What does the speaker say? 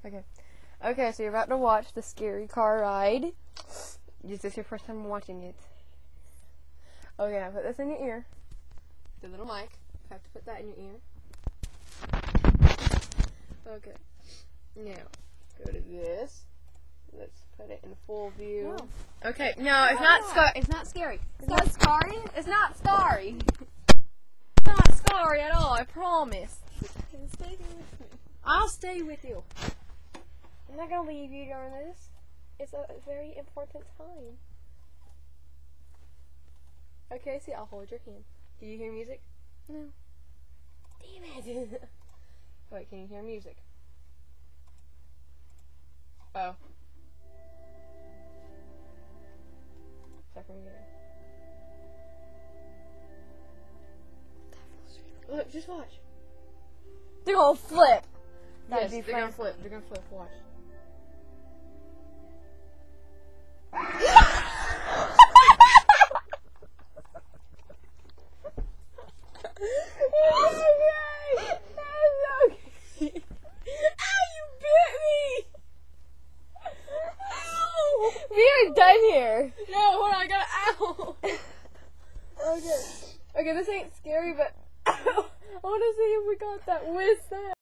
Okay. Okay, so you're about to watch the scary car ride. Is this your first time watching it? Okay, now put this in your ear. The little mic. You have to put that in your ear. Okay. Now, go to this. Let's put it in full view. No. Okay, no, it's not it's not scary. It's not scary? It's not scary. It's not scary at all, I promise. Stay here with me. I'll stay with you. I'm not gonna leave you during this. It's a very important time. Okay, see, I'll hold your hand. Do you hear music? No. Damn it. Wait, can you hear music? Oh. Second again. Look, just watch. They're gonna flip. Yes, they're gonna flip. They're gonna flip. Watch. We are done here. No, hold on, I got ow. Okay, this ain't scary, but I want to see if we got that whiz sound.